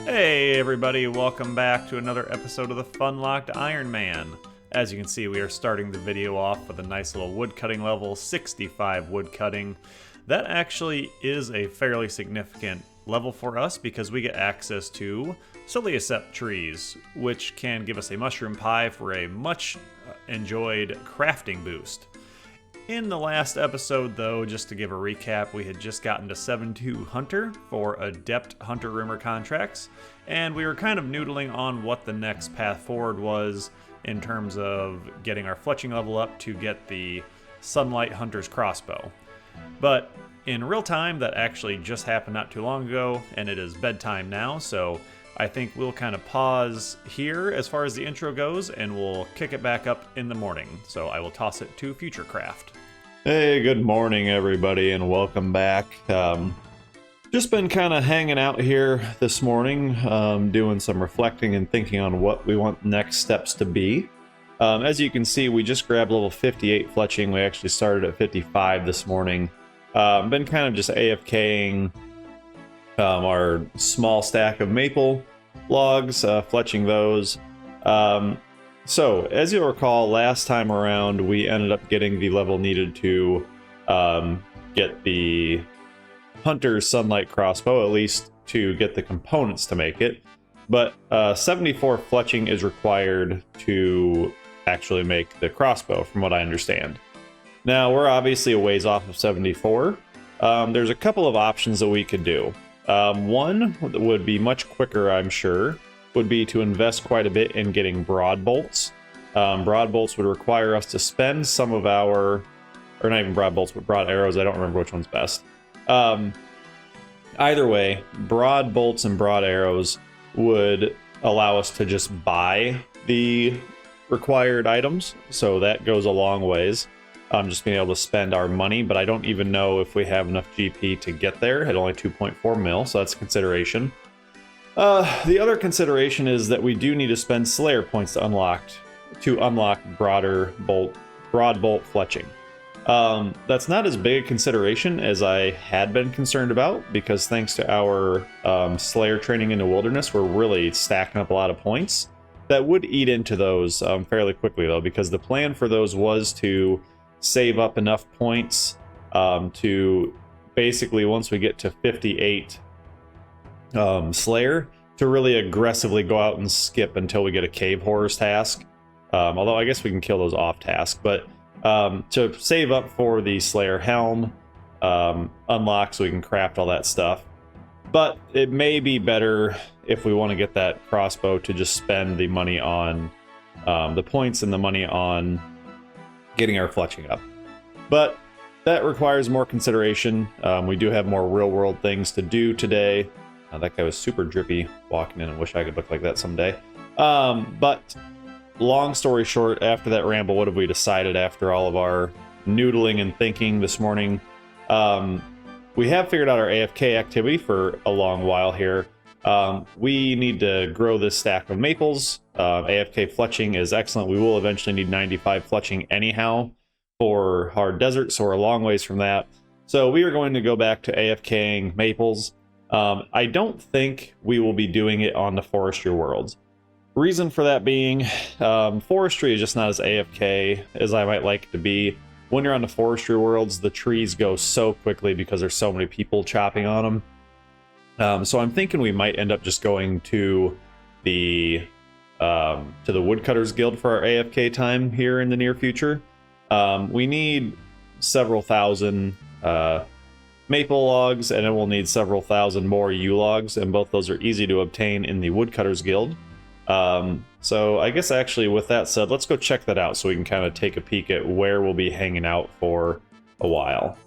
Hey everybody, welcome back to another episode of the Funlocked Ironman. As you can see, we are starting the video off with a nice little woodcutting level, 65 woodcutting. That actually is a fairly significant level for us because we get access to Siliocept trees, which can give us a mushroom pie for a much enjoyed crafting boost. In the last episode, though, just to give a recap, we had just gotten to 7-2 Hunter for Adept Hunter Rimmer contracts, and we were kind of noodling on what the next path forward was in terms of getting our fletching level up to get the Sunlight Hunter's crossbow. But in real time, that actually just happened not too long ago, and it is bedtime now, so I think we'll kind of pause here as far as the intro goes, and we'll kick it back up in the morning. So I will toss it to FutureCraft. Hey, good morning, everybody, and welcome back. Just been kind of hanging out here this morning, doing some reflecting and thinking on what we want next steps to be. As you can see, we just grabbed level 58 fletching. We actually started at 55 this morning. Been kind of just AFKing our small stack of maple logs, fletching those. So, as you'll recall, last time around, we ended up getting the level needed to get the Hunter's Sunlight Crossbow, at least to get the components to make it. But 74 fletching is required to actually make the crossbow, from what I understand. Now, we're obviously a ways off of 74. There's a couple of options that we could do. One would be much quicker, I'm sure, would be to invest quite a bit in getting broad bolts. Broad bolts would require us to spend some of our, or not even broad bolts, but broad arrows. I don't remember which one's best. Either way, broad bolts and broad arrows would allow us to just buy the required items. So that goes a long ways. Just being able to spend our money, but I don't even know if we have enough GP to get there at only 2.4 mil, so that's a consideration. The other consideration is that we do need to spend Slayer points to unlock broad bolt fletching. That's not as big a consideration as I had been concerned about, because thanks to our Slayer training in the wilderness, we're really stacking up a lot of points. That would eat into those fairly quickly, though, because the plan for those was to save up enough points to basically, once we get to 58 Slayer, to really aggressively go out and skip until we get a Cave Horrors task. Although I guess we can kill those off task, but to save up for the Slayer helm unlock so we can craft all that stuff. But it may be better if we want to get that crossbow to just spend the money on the points and the money on getting our fletching up. But that requires more consideration. We do have more real world things to do today. That guy was super drippy walking in. I wish I could look like that someday. But long story short, after that ramble, what have we decided after all of our noodling and thinking this morning? We have figured out our AFK activity for a long while here. We need to grow this stack of maples. AFK fletching is excellent. We will eventually need 95 fletching anyhow for hard desert, so we're a long ways from that. So we are going to go back to AFKing maples. I don't think we will be doing it on the forestry worlds. Reason for that being, forestry is just not as AFK as I might like it to be. When you're on the forestry worlds, the trees go so quickly because there's so many people chopping on them. So I'm thinking we might end up just going to the Woodcutters Guild for our AFK time here in the near future. We need several thousand maple logs, and then we'll need several thousand more yew logs, and both those are easy to obtain in the Woodcutters Guild. So I guess actually with that said, let's go check that out so we can kind of take a peek at where we'll be hanging out for a while.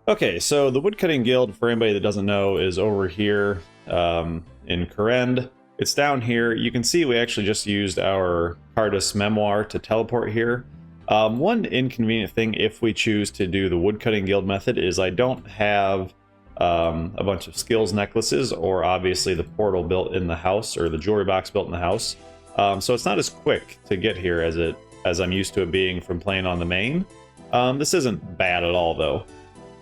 Okay, so the Woodcutting Guild, for anybody that doesn't know, is over here in Corrend. It's down here. You can see we actually just used our Cardus Memoir to teleport here. One inconvenient thing if we choose to do the Woodcutting Guild method is I don't have a bunch of skills necklaces, or obviously the portal built in the house, or the jewelry box built in the house. So it's not as quick to get here as I'm used to it being from playing on the main. This isn't bad at all, though.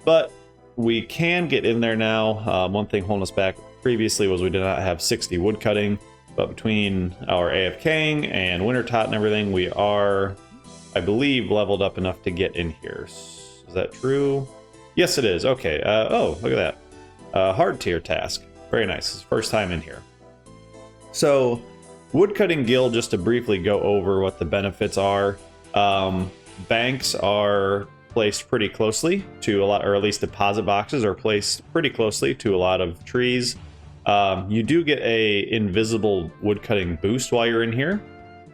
But we can get in there now. One thing holding us back previously was we did not have 60 wood cutting, but between our AFKing and winter tot and everything, we are, I believe, leveled up enough to get in here. Is that true? Yes, it is. Okay. Oh, look at that. Hard tier task. Very nice. It's first time in here. So, Woodcutting Guild, just to briefly go over what the benefits are. Banks are placed pretty closely to a lot, or at least deposit boxes are placed pretty closely to a lot of trees. You do get a invisible woodcutting boost while you're in here.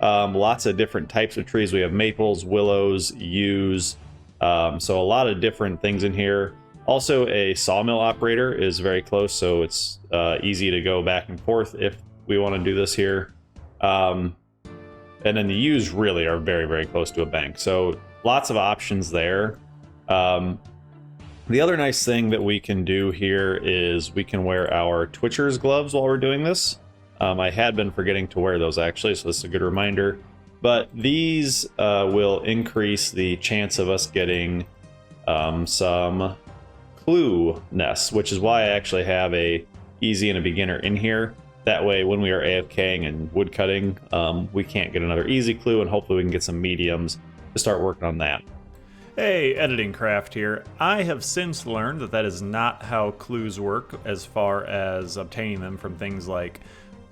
Lots of different types of trees. We have maples, willows, yews, so a lot of different things in here. Also, a sawmill operator is very close, so it's easy to go back and forth if we want to do this here. And then the yews really are very, very close to a bank, so lots of options there. The other nice thing that we can do here is we can wear our Twitcher's gloves while we're doing this. I had been forgetting to wear those actually, so this is a good reminder. But these will increase the chance of us getting some clue nests, which is why I actually have a easy and a beginner in here. That way, when we are AFKing and woodcutting, we can't get another easy clue, and hopefully we can get some mediums to start working on that. Hey, Editing Craft here. I have since learned that that is not how clues work as far as obtaining them from things like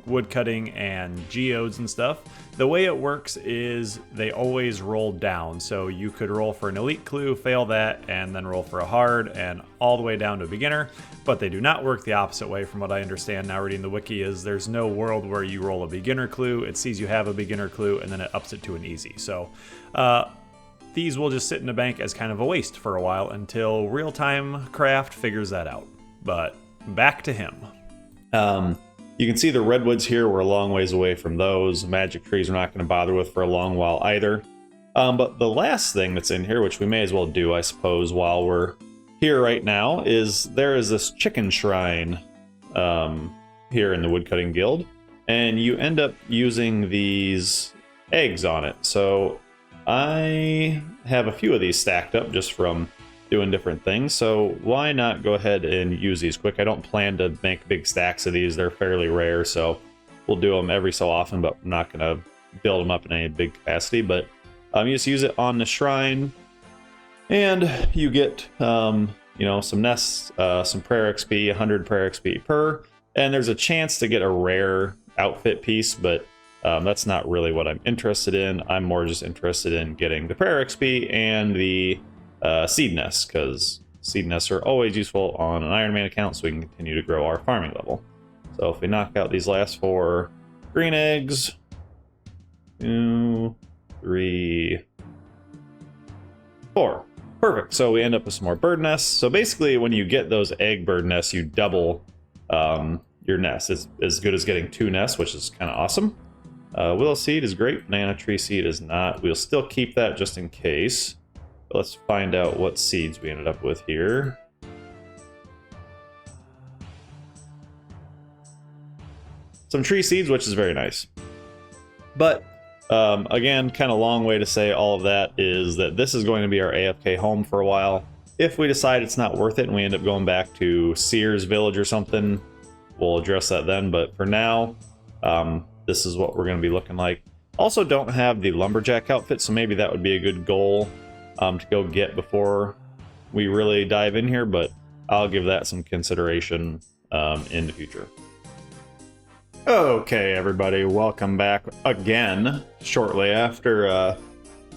woodcutting and geodes and stuff. The way it works is they always roll down. So you could roll for an elite clue, fail that, and then roll for a hard, and all the way down to a beginner. But they do not work the opposite way from what I understand now reading the wiki. Is there's no world where you roll a beginner clue, it sees you have a beginner clue, and then it ups it to an easy. So these will just sit in the bank as kind of a waste for a while until real-time craft figures that out. But back to him. You can see the redwoods here. We're a long ways away from those. Magic trees we're not going to bother with for a long while either. But the last thing that's in here, which we may as well do, I suppose, while we're here right now, is there is this chicken shrine here in the Woodcutting Guild. And you end up using these eggs on it. So I have a few of these stacked up just from doing different things, so why not go ahead and use these quick. I don't plan to make big stacks of these. They're fairly rare, so we'll do them every so often, but I'm not going to build them up in any big capacity. But you just use it on the shrine, and you get some nests, some prayer XP, 100 prayer XP per, and there's a chance to get a rare outfit piece, but that's not really what I'm interested in. I'm more just interested in getting the prayer XP and the seed nests, because seed nests are always useful on an Iron Man account, so we can continue to grow our farming level. So if we knock out these last 4 green eggs, 2, 3, 4. Perfect. So we end up with some more bird nests. So basically, when you get those egg bird nests, you double your nest. It's as good as getting 2 nests, which is kind of awesome. Willow seed is great. Banana tree seed is not. We'll still keep that just in case. But let's find out what seeds we ended up with here. Some tree seeds, which is very nice. But again, kind of long way to say all of that is that this is going to be our AFK home for a while. If we decide it's not worth it and we end up going back to Sears Village or something, we'll address that then. But for now, this is what we're going to be looking like. Also don't have the lumberjack outfit, so maybe that would be a good goal to go get before we really dive in here, but I'll give that some consideration in the future. Okay, everybody, welcome back again shortly after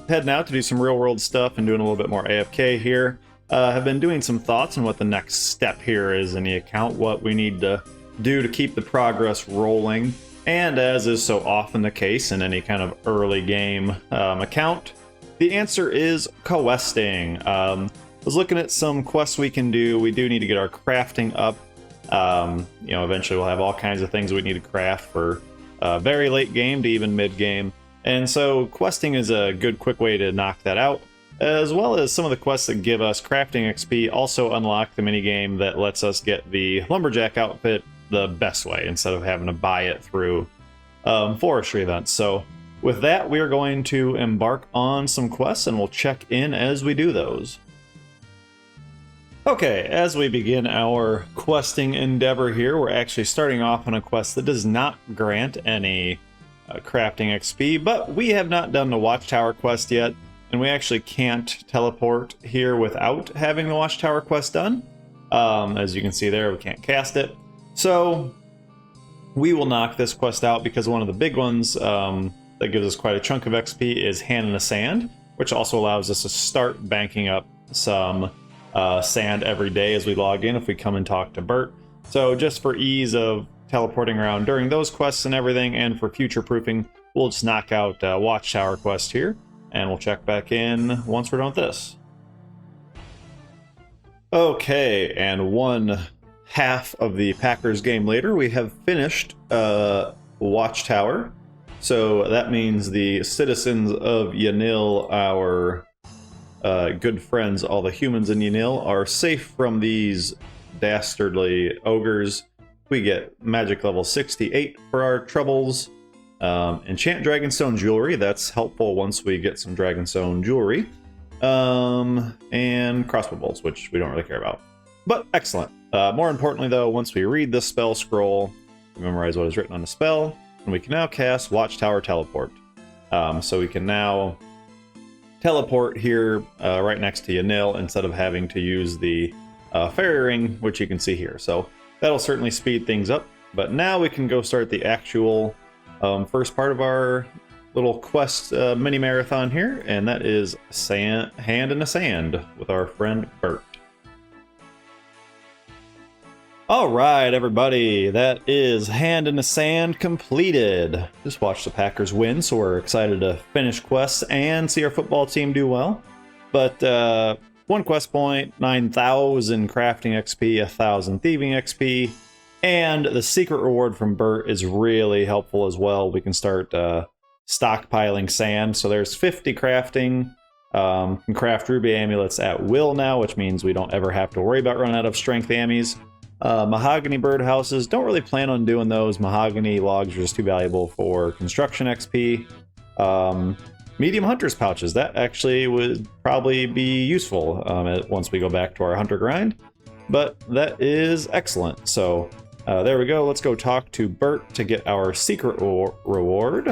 heading out to do some real world stuff and doing a little bit more AFK here. Have been doing some thoughts on what the next step here is in the account, what we need to do to keep the progress rolling. And as is so often the case in any kind of early game account, the answer is questing. I was looking at some quests we can do. We do need to get our crafting up. Eventually we'll have all kinds of things we need to craft for very late game to even mid game. And so questing is a good quick way to knock that out, as well as some of the quests that give us crafting XP also unlock the minigame that lets us get the lumberjack outfit the best way instead of having to buy it through forestry events. So with that, we are going to embark on some quests and we'll check in as we do those. Okay, as we begin our questing endeavor here, we're actually starting off on a quest that does not grant any crafting XP, but we have not done the Watchtower quest yet, and we actually can't teleport here without having the Watchtower quest done. As you can see there, we can't cast it. So we will knock this quest out because one of the big ones that gives us quite a chunk of XP is Hand in the Sand, which also allows us to start banking up some sand every day as we log in if we come and talk to Bert. So just for ease of teleporting around during those quests and everything, and for future proofing, we'll just knock out Watchtower quest here, and we'll check back in once we're done with this. Okay, and one half of the Packers game later, we have finished Watchtower. So that means the citizens of Yanil, our good friends, all the humans in Yanil, are safe from these dastardly ogres. We get magic level 68 for our troubles. Enchant Dragonstone jewelry, that's helpful once we get some Dragonstone jewelry. And crossbow bolts, which we don't really care about. But excellent. More importantly though, once we read this spell scroll, we memorize what is written on the spell, and we can now cast Watchtower Teleport. So we can now teleport here right next to Yanil instead of having to use the fairy ring, which you can see here. So that'll certainly speed things up. But now we can go start the actual first part of our little quest mini marathon here, and that is Hand in the Sand with our friend Bert. All right, everybody, that is Hand in the Sand completed. Just watched the Packers win, so we're excited to finish quests and see our football team do well. But one quest point, 9,000 crafting XP, 1,000 thieving XP, and the secret reward from Bert is really helpful as well. We can start stockpiling sand. So there's 50 crafting. Can craft ruby amulets at will now, which means we don't ever have to worry about running out of strength ammies. Mahogany birdhouses, don't really plan on doing those. Mahogany logs are just too valuable for construction XP. Medium hunter's pouches, that actually would probably be useful once we go back to our hunter grind. But that is excellent. So there we go. Let's go talk to Bert to get our secret reward.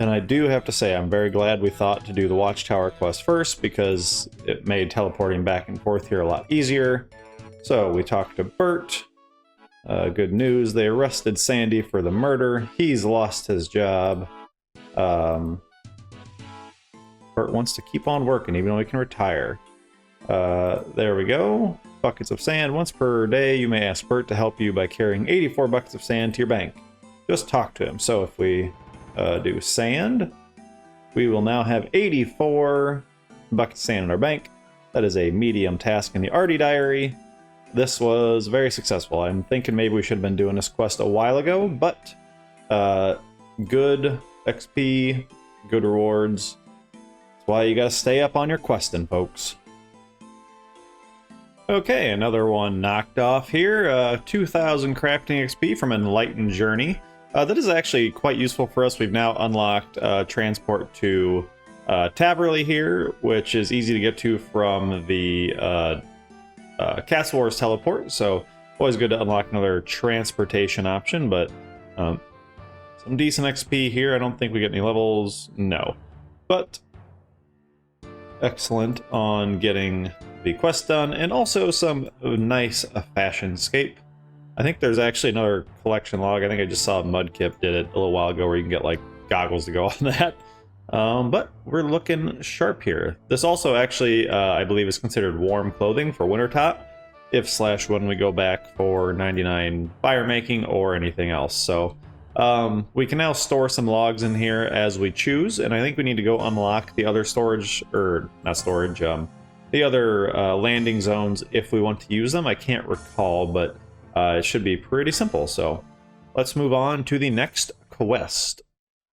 And I do have to say, I'm very glad we thought to do the Watchtower quest first, because it made teleporting back and forth here a lot easier. So we talked to Bert. Good news, they arrested Sandy for the murder. He's lost his job. Bert wants to keep on working even though he can retire. There we go. Buckets of sand. Once per day, you may ask Bert to help you by carrying 84 buckets of sand to your bank. Just talk to him. So if we do sand, we will now have 84 buckets of sand in our bank. That is a medium task in the Artie diary. This was very successful. I'm thinking maybe we should have been doing this quest a while ago, but good XP, good rewards. That's why you gotta stay up on your questing, folks. Okay, another one knocked off here. 2,000 crafting XP from Enlightened Journey. That is actually quite useful for us. We've now unlocked transport to Taverley here, which is easy to get to from the Castle Wars teleport. So always good to unlock another transportation option, but some decent XP here. I don't think we get any levels. No. But excellent on getting the quest done, and also some nice fashionscape. I think there's actually another collection log. I think I just saw Mudkip did it a little while ago where you can get like goggles to go on that. But we're looking sharp here. This also actually, I believe, is considered warm clothing for Wintertop, if/when we go back for 99 fire making or anything else. So we can now store some logs in here as we choose, and I think we need to go unlock the other storage, or not storage, the other landing zones if we want to use them. I can't recall, but it should be pretty simple. So let's move on to the next quest.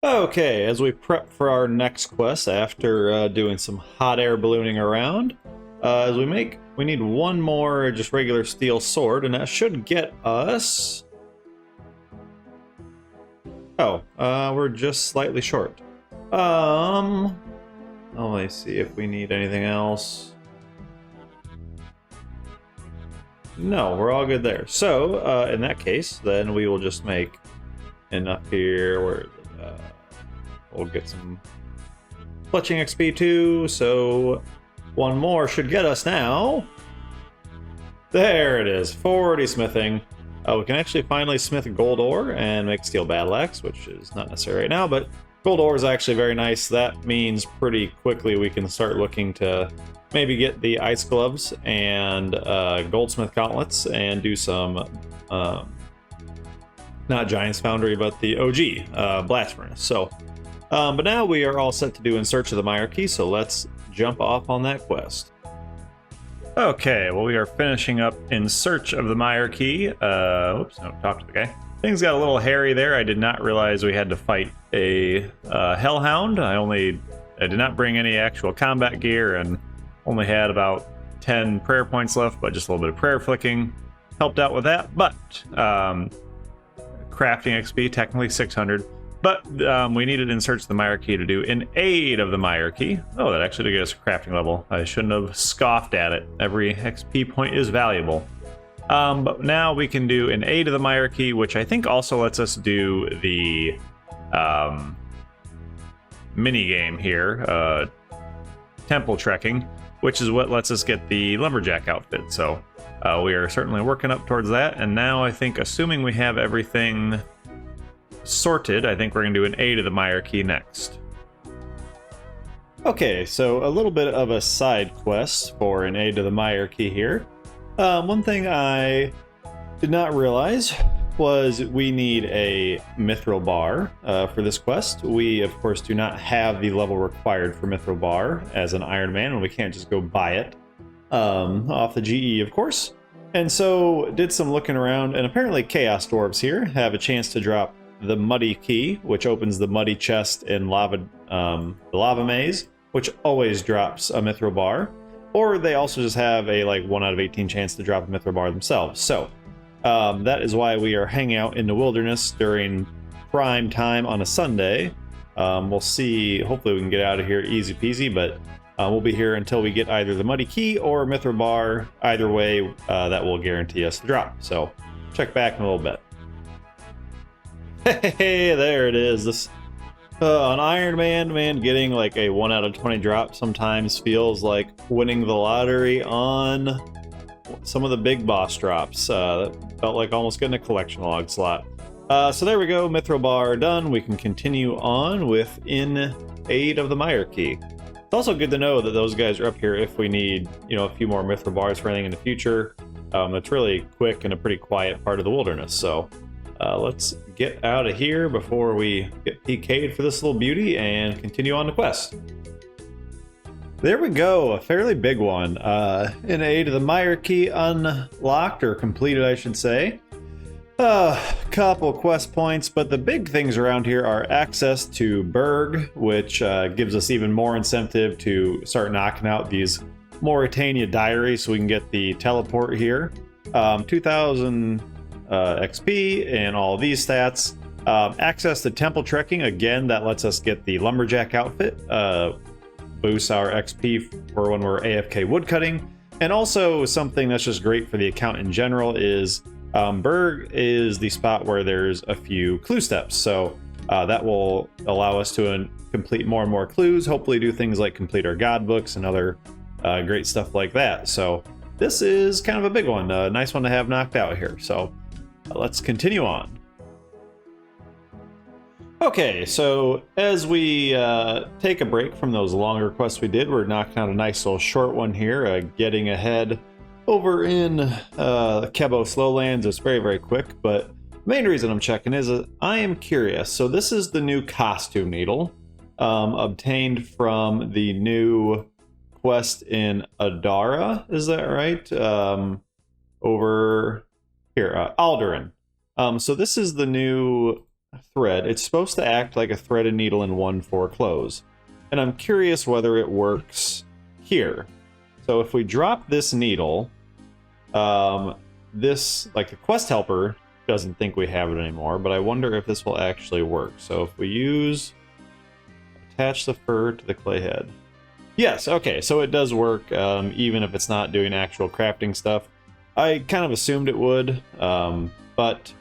Okay, as we prep for our next quest after doing some hot air ballooning around, we need one more just regular steel sword, and that should get us... Oh, we're just slightly short. Let me see if we need anything else. No, we're all good there. So, in that case, then we will just make enough here where we'll get some clutching XP too. So, one more should get us now. There it is, 40 smithing. We can actually finally smith gold ore and make steel battle axe, which is not necessary right now, but gold ore is actually very nice. That means pretty quickly we can start looking to maybe get the ice gloves and goldsmith gauntlets and do some, not Giant's Foundry, but the OG blast furnace. So, but now we are all set to do In Search of the Myarchy, so let's jump off on that quest. Okay, well, we are finishing up In Search of the Myarchy. Oops, no, talk to the guy. Things got a little hairy there. I did not realize we had to fight a hellhound. I did not bring any actual combat gear and only had about 10 prayer points left, but just a little bit of prayer flicking helped out with that. But crafting XP, technically 600. But we needed In Search of the Myarchy to do In Aid of the Myarchy. Oh, that actually did get us a crafting level. I shouldn't have scoffed at it. Every XP point is valuable. But now we can do In Aid of the Myarchy, which I think also lets us do the mini game here, temple trekking, which is what lets us get the lumberjack outfit. So we are certainly working up towards that. And now I think, assuming we have everything sorted, I think we're going to do In Aid of the Myarchy next. Okay, so a little bit of a side quest for In Aid of the Myarchy here. One thing I did not realize was we need a mithril bar for this quest. We, of course, do not have the level required for mithril bar as an Iron Man, and we can't just go buy it off the GE, of course. And so did some looking around, and apparently Chaos Dwarves here have a chance to drop the Muddy Key, which opens the Muddy Chest in the Lava Maze, which always drops a mithril bar. Or they also just have a 1 out of 18 chance to drop a mithril bar themselves. So that is why we are hanging out in the wilderness during prime time on a Sunday. We'll see, hopefully we can get out of here easy peasy, but we'll be here until we get either the Muddy Key or mithril bar. Either way, that will guarantee us the drop. So check back in a little bit. Hey, there it is. This an Iron Man, getting like a 1 out of 20 drop sometimes feels like winning the lottery on some of the big boss drops. That felt like almost getting a collection log slot. So there we go, mithril bar done. We can continue on with In Aid of the Myarchy. It's also good to know that those guys are up here if we need, a few more mithril bars for anything in the future. It's really quick and a pretty quiet part of the wilderness, so let's get out of here before we get PK'd for this little beauty and continue on the quest. There we go, a fairly big one. In Aid of the Myarchy unlocked, or completed, I should say. Couple quest points, but the big things around here are access to Berg, which gives us even more incentive to start knocking out these Mauritania diaries so we can get the teleport here. 2,000 XP and all these stats. Access to temple trekking, again, that lets us get the lumberjack outfit. Boosts our XP for when we're AFK woodcutting. And also something that's just great for the account in general is Berg is the spot where there's a few clue steps. So that will allow us to complete more and more clues, hopefully do things like complete our god books and other great stuff like that. So this is kind of a big one, a nice one to have knocked out here. So let's continue on. Okay, so as we take a break from those longer quests we did, we're knocking out a nice little short one here, getting ahead over in Kebo Slowlands. It's very, very quick, but the main reason I'm checking is I am curious. So this is the new costume needle, obtained from the new quest in Adara, is that right? Over here, Alderan. So this is the new thread. It's supposed to act like a threaded needle in 1/4 close. And I'm curious whether it works here. So if we drop this needle, this, like the quest helper, doesn't think we have it anymore, but I wonder if this will actually work. So if we attach the fur to the clay head. Yes, okay, so it does work, even if it's not doing actual crafting stuff. I kind of assumed it would, but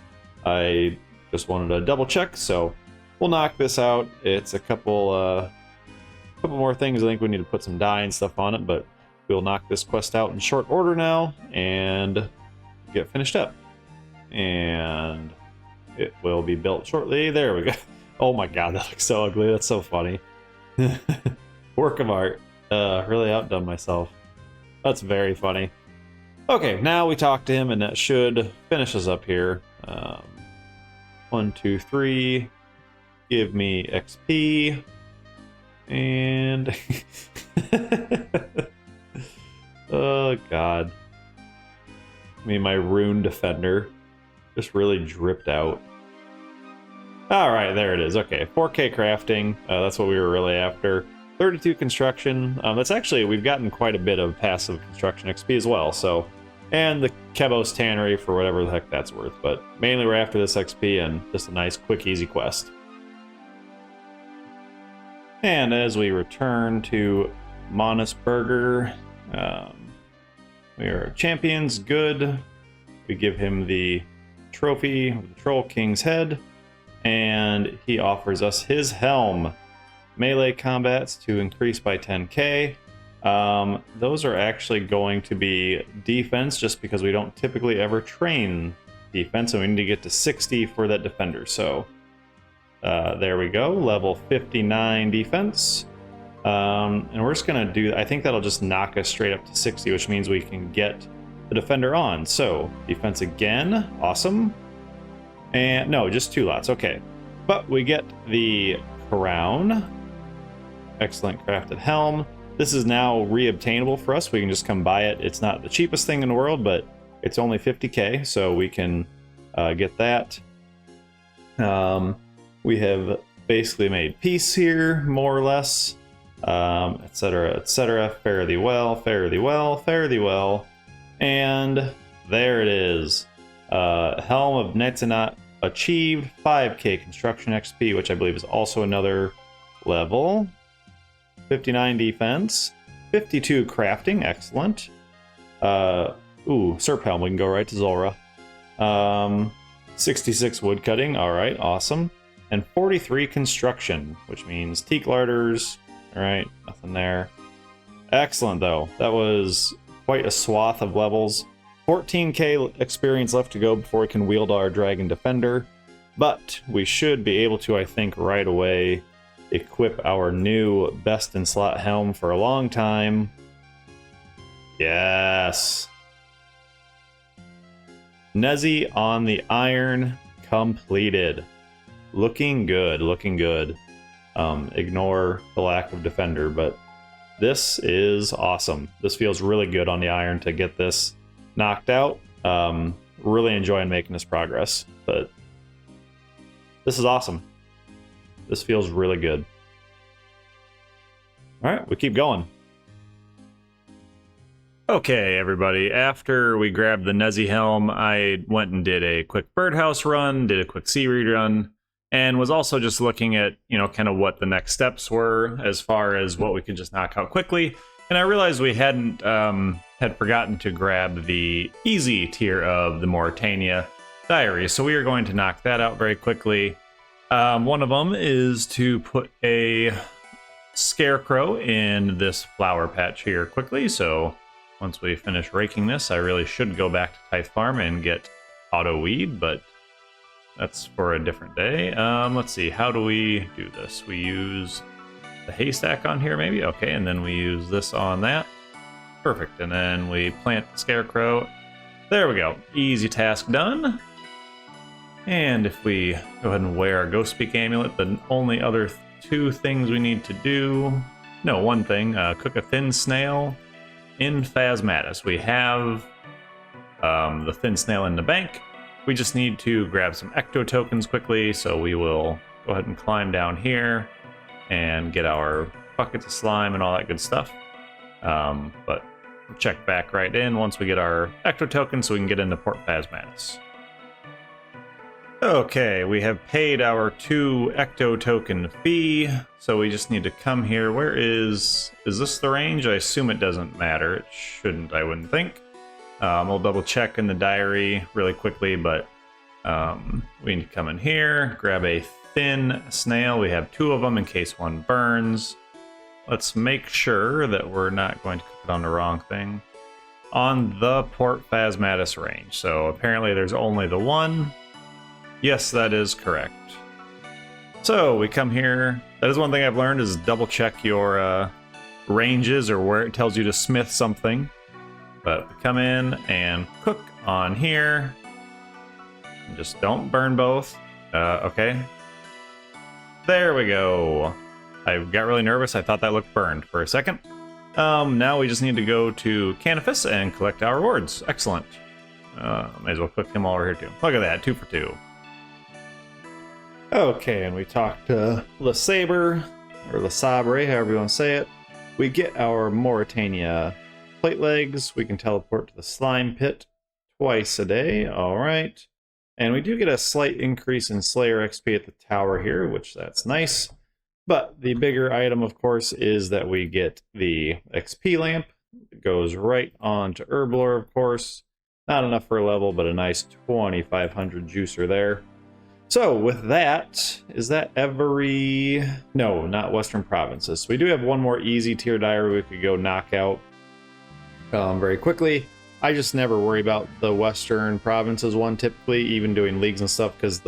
I just wanted to double check, so we'll knock this out. It's a couple more things. I think we need to put some dye and stuff on it, but we'll knock this quest out in short order now and get finished up. And it will be built shortly. There we go. Oh my god, that looks so ugly. That's so funny. Work of art. Really outdone myself. That's very funny. Okay, now we talk to him, and that should finish us up here. 1, 2, 3. Give me XP. And... oh, God. I mean, my rune defender just really dripped out. Alright, there it is. Okay, 4K crafting. That's what we were really after. 32 construction. That's actually, we've gotten quite a bit of passive construction XP as well, so... And the Kebos Tannery for whatever the heck that's worth. But mainly we're after this XP and just a nice, quick, easy quest. And as we return to Monisburger, we are champions, good. We give him the trophy of the Troll King's head. And he offers us his helm. Melee combats to increase by 10k. Those are actually going to be defense, just because we don't typically ever train defense, and we need to get to 60 for that defender. So there we go, level 59 defense. And we're just gonna do, I think that'll just knock us straight up to 60, which means we can get the defender on. So defense again, awesome. And no, just 2 lots, okay. But we get the crown. Excellent crafted helm. This is now re-obtainable for us. We can just come buy it. It's not the cheapest thing in the world, but it's only 50k, so we can get that. We have basically made peace here, more or less, etc., etc. Fare thee well, fare thee well, fare thee well. And there it is. Helm of Netzenot achieved 5k construction XP, which I believe is also another level. 59 defense, 52 crafting, excellent. Serp helm, we can go right to Zulrah. 66 wood cutting, alright, awesome. And 43 construction, which means teak larders, alright, nothing there. Excellent though, that was quite a swath of levels. 14k experience left to go before we can wield our Dragon Defender, but we should be able to, I think, right away equip our new best in slot helm for a long time. Yes. Nezzy on the iron completed. Looking good, looking good. Ignore the lack of defender, but this is awesome. This feels really good on the iron to get this knocked out. Really enjoying making this progress, but this is awesome. This feels really good. All right, we keep going. Okay, everybody. After we grabbed the Nezzy helm, I went and did a quick birdhouse run, did a quick seaweed run, and was also just looking at, kind of what the next steps were as far as what we could just knock out quickly. And I realized we hadn't had forgotten to grab the easy tier of the Mauritania Diary, so we are going to knock that out very quickly. One of them is to put a scarecrow in this flower patch here quickly. So once we finish raking this, I really should go back to Tithe Farm and get auto weed, but that's for a different day. Let's see, how do we do this? We use the haystack on here maybe? Okay, and then we use this on that. Perfect, and then we plant the scarecrow. There we go, easy task done. And if we go ahead and wear our Ghost Speak amulet, the only other 2 things we need to do... No, one thing. Cook a thin snail in Phasmatis. We have the thin snail in the bank. We just need to grab some ecto tokens quickly, so we will go ahead and climb down here and get our buckets of slime and all that good stuff. But we'll check back right in once we get our ecto tokens so we can get into Port Phasmatis. Okay, we have paid our 2 ecto token fee, so we just need to come here. Where is this the range? I assume it doesn't matter. It shouldn't, I wouldn't think. We'll double check in the diary really quickly, but we need to come in here, grab a thin snail. We have 2 of them in case one burns. Let's make sure that we're not going to cook it on the wrong thing. On the Port Phasmatis range. So apparently there's only the one. Yes, that is correct. So we come here. That is one thing I've learned is double check your ranges or where it tells you to smith something. But we come in and cook on here. And just don't burn both. Okay. There we go. I got really nervous. I thought that looked burned for a second. Now we just need to go to Canifus and collect our rewards. Excellent. May as well cook him while we're here too. Look at that, 2 for 2. Okay, and we talked to Le Sabre, or Le Sabre, however you want to say it. We get our Mauritania plate legs. We can teleport to the slime pit twice a day. All right. And we do get a slight increase in Slayer XP at the tower here, which that's nice. But the bigger item, of course, is that we get the XP lamp. It goes right on to Herblore, of course. Not enough for a level, but a nice 2,500 juicer there. So with that, is that every... No, not Western Provinces. So we do have one more easy tier diary we could go knock out very quickly. I just never worry about the Western Provinces one typically, even doing leagues and stuff, because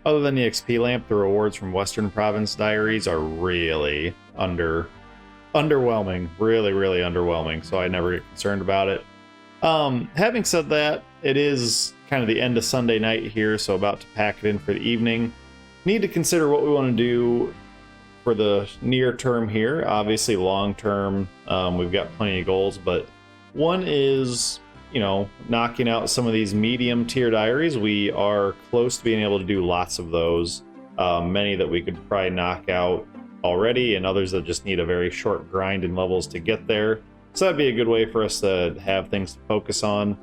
other than the XP lamp, the rewards from Western Province diaries are really underwhelming. Really, really underwhelming. So I never get concerned about it. Having said that, it is kind of the end of Sunday night here, so about to pack it in for the evening. Need to consider what we want to do for the near term here. Obviously, long term, we've got plenty of goals, but one is, knocking out some of these medium tier diaries. We are close to being able to do lots of those. Many that we could probably knock out already, and others that just need a very short grind in levels to get there. So that'd be a good way for us to have things to focus on.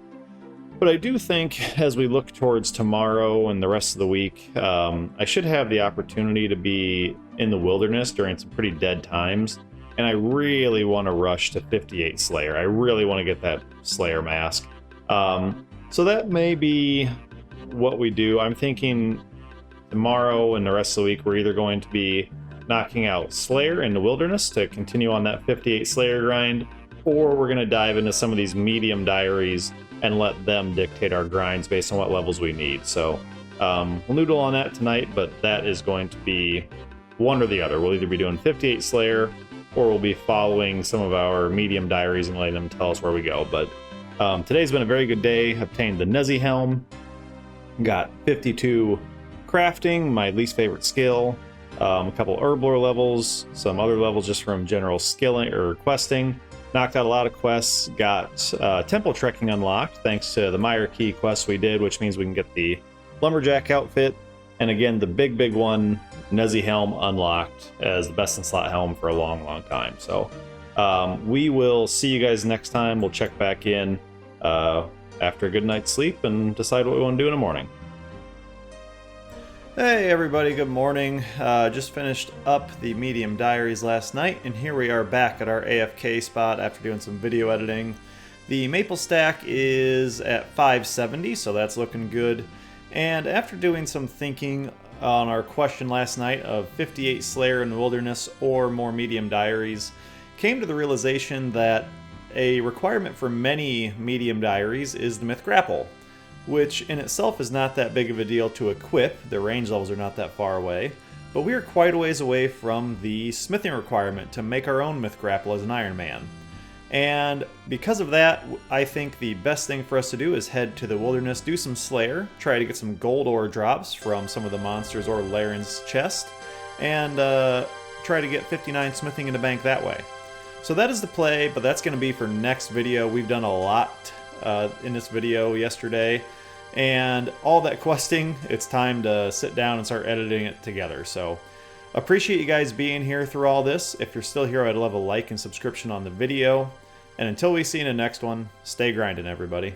But I do think as we look towards tomorrow and the rest of the week, I should have the opportunity to be in the wilderness during some pretty dead times. And I really want to rush to 58 Slayer. I really want to get that Slayer mask. So that may be what we do. I'm thinking tomorrow and the rest of the week, we're either going to be knocking out Slayer in the wilderness to continue on that 58 Slayer grind, or we're going to dive into some of these medium diaries and let them dictate our grinds based on what levels we need. So we'll noodle on that tonight, but that is going to be one or the other. We'll either be doing 58 Slayer, or we'll be following some of our medium diaries and letting them tell us where we go. But today's been a very good day. Obtained the Nezi helm, got 52 crafting, my least favorite skill, a couple Herblore levels, some other levels just from general skilling or questing. Knocked out a lot of quests, got temple trekking unlocked thanks to the Meyer Key quest we did, which means we can get the Lumberjack outfit. And again, the big one, Nezi helm unlocked as the best in slot helm for a long time. So we will see you guys next time. We'll check back in after a good night's sleep and decide what we want to do in the morning. Hey everybody, good morning. Just finished up the medium diaries last night, and here we are back at our AFK spot after doing some video editing. The maple stack is at 570, so that's looking good. And after doing some thinking on our question last night of 58 Slayer in the Wilderness or more medium diaries, came to the realization that a requirement for many medium diaries is the Myth Grapple, which in itself is not that big of a deal to equip. The range levels are not that far away, but we are quite a ways away from the smithing requirement to make our own Myth Grapple as an Iron Man. And because of that, I think the best thing for us to do is head to the wilderness, do some Slayer, try to get some gold ore drops from some of the monsters or Laren's chest, and try to get 59 smithing in the bank that way. So that is the play, but that's going to be for next video. We've done a lot in this video yesterday, and all that questing, it's time to sit down and start editing it together. So appreciate you guys being here through all this. If you're still here, I'd love a like and subscription on the video. And until we see you in the next one, stay grinding, everybody.